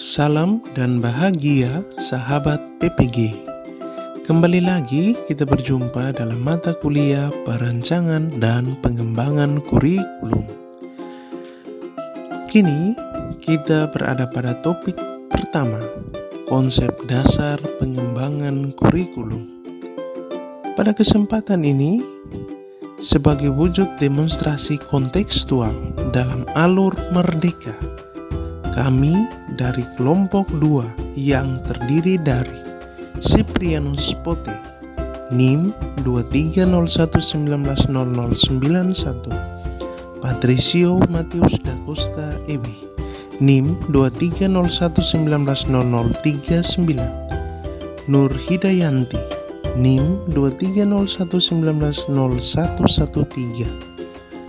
Salam dan bahagia sahabat PPG. Kembali lagi kita berjumpa dalam mata kuliah perancangan dan pengembangan kurikulum. Kini kita berada pada topik pertama, konsep dasar pengembangan kurikulum. Pada kesempatan ini, sebagai wujud demonstrasi kontekstual dalam alur merdeka, kami dari kelompok 2 yang terdiri dari Cyprianus Pote, NIM 2301190091, Patricio Matius da Costa EB, NIM 2301190039, Nur Hidayanti, NIM 2301190113,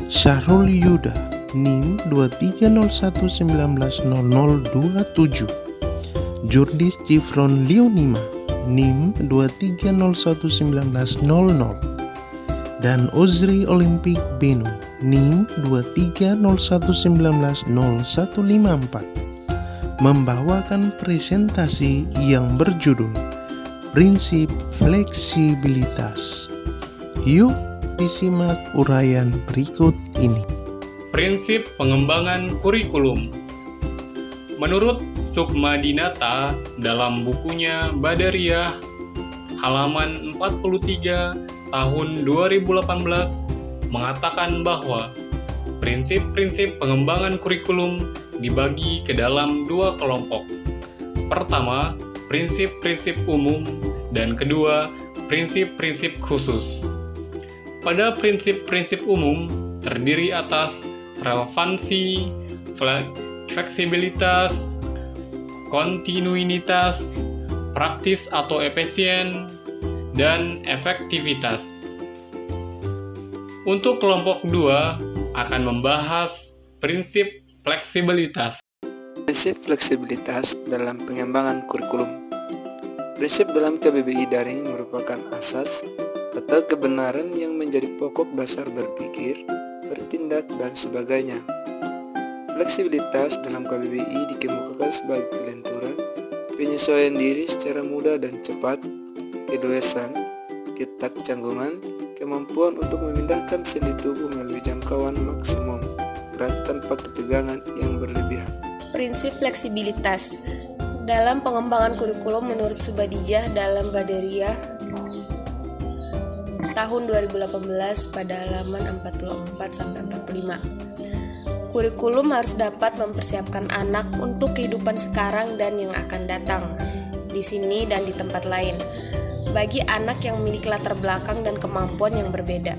Syahrul Yuda, NIM 2301190027, Jurdis Cifron Leonima, NIM 23011900, dan Ozri Olimpik Benu, NIM 2301190154, membawakan presentasi yang berjudul Prinsip Fleksibilitas. Yuk disimak uraian berikut ini. Prinsip pengembangan kurikulum. Menurut Sukma Dinata dalam bukunya Badariyah halaman 43 tahun 2018 mengatakan bahwa prinsip-prinsip pengembangan kurikulum dibagi ke dalam dua kelompok. Pertama, prinsip-prinsip umum, dan kedua, prinsip-prinsip khusus. Pada prinsip-prinsip umum terdiri atas relevansi, fleksibilitas, kontinuitas, praktis atau efisien, dan efektivitas. Untuk kelompok 2 akan membahas prinsip fleksibilitas. Prinsip fleksibilitas dalam pengembangan kurikulum. Prinsip dalam KBBI daring merupakan asas atau kebenaran yang menjadi pokok dasar berpikir, bertindak, dan sebagainya. Fleksibilitas dalam KBBI dikemukakan sebagai kelenturan, penyesuaian diri secara mudah dan cepat, kedoesan, ketakcanggungan, kemampuan untuk memindahkan sendi tubuh melalui jangkauan maksimum, gerak tanpa ketegangan yang berlebihan. Prinsip fleksibilitas dalam pengembangan kurikulum menurut Subadijah dalam Badariyah tahun 2018 pada halaman 44-45. Kurikulum harus dapat mempersiapkan anak untuk kehidupan sekarang dan yang akan datang, di sini dan di tempat lain, bagi anak yang memiliki latar belakang dan kemampuan yang berbeda.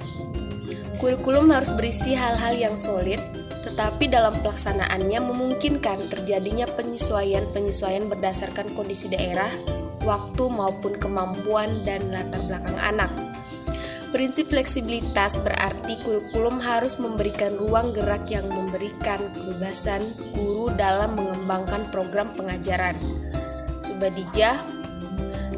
Kurikulum harus berisi hal-hal yang solid, tetapi dalam pelaksanaannya memungkinkan terjadinya penyesuaian-penyesuaian berdasarkan kondisi daerah, waktu maupun kemampuan dan latar belakang anak. Prinsip fleksibilitas berarti kurikulum harus memberikan ruang gerak yang memberikan kebebasan guru dalam mengembangkan program pengajaran. Subadijah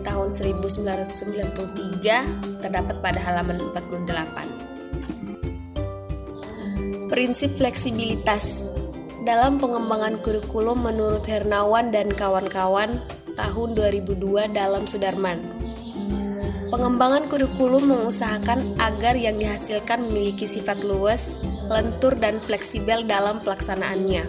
tahun 1993 terdapat pada halaman 48. Prinsip fleksibilitas dalam pengembangan kurikulum menurut Hernawan dan kawan-kawan tahun 2002 dalam Sudarman. Pengembangan kurikulum mengusahakan agar yang dihasilkan memiliki sifat luas, lentur, dan fleksibel dalam pelaksanaannya.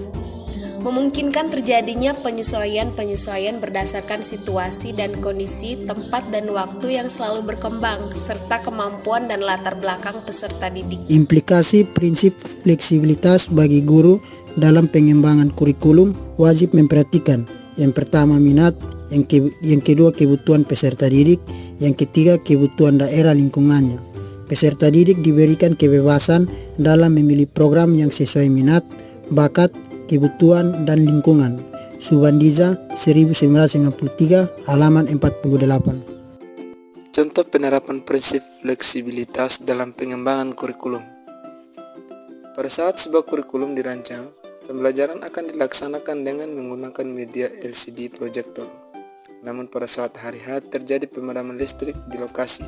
Memungkinkan terjadinya penyesuaian-penyesuaian berdasarkan situasi dan kondisi, tempat dan waktu yang selalu berkembang, serta kemampuan dan latar belakang peserta didik. Implikasi prinsip fleksibilitas bagi guru dalam pengembangan kurikulum wajib memperhatikan: yang pertama, minat; yang kedua, kebutuhan peserta didik; yang ketiga, kebutuhan daerah lingkungannya. Peserta didik diberikan kebebasan dalam memilih program yang sesuai minat, bakat, kebutuhan, dan lingkungan. Subandija 1993 halaman 48. Contoh penerapan prinsip fleksibilitas dalam pengembangan kurikulum. Pada saat sebuah kurikulum dirancang, pembelajaran akan dilaksanakan dengan menggunakan media LCD proyektor. Namun pada saat hari H terjadi pemadaman listrik di lokasi.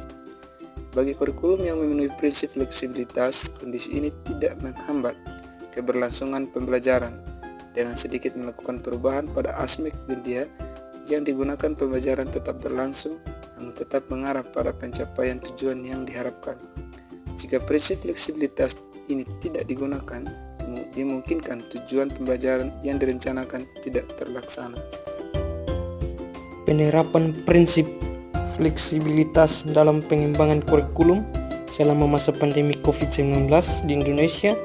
Bagi kurikulum yang memenuhi prinsip fleksibilitas, kondisi ini tidak menghambat keberlangsungan pembelajaran. dengan sedikit melakukan perubahan pada aspek media yang digunakan, pembelajaran tetap berlangsung namun tetap mengarah pada pencapaian tujuan yang diharapkan. Jika prinsip fleksibilitas ini tidak digunakan, dimungkinkan tujuan pembelajaran yang direncanakan tidak terlaksana. Penerapan prinsip fleksibilitas dalam pengembangan kurikulum selama masa pandemi COVID-19 di Indonesia,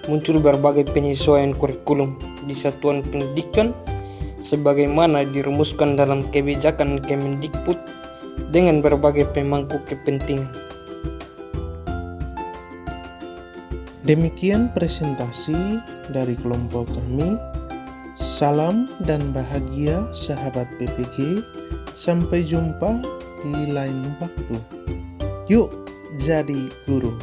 muncul berbagai penyesuaian kurikulum di satuan pendidikan sebagaimana dirumuskan dalam kebijakan Kemendikbud dengan berbagai pemangku kepentingan. Demikian presentasi dari kelompok kami. Salam dan bahagia sahabat PPG. Sampai jumpa di lain waktu. Yuk jadi guru.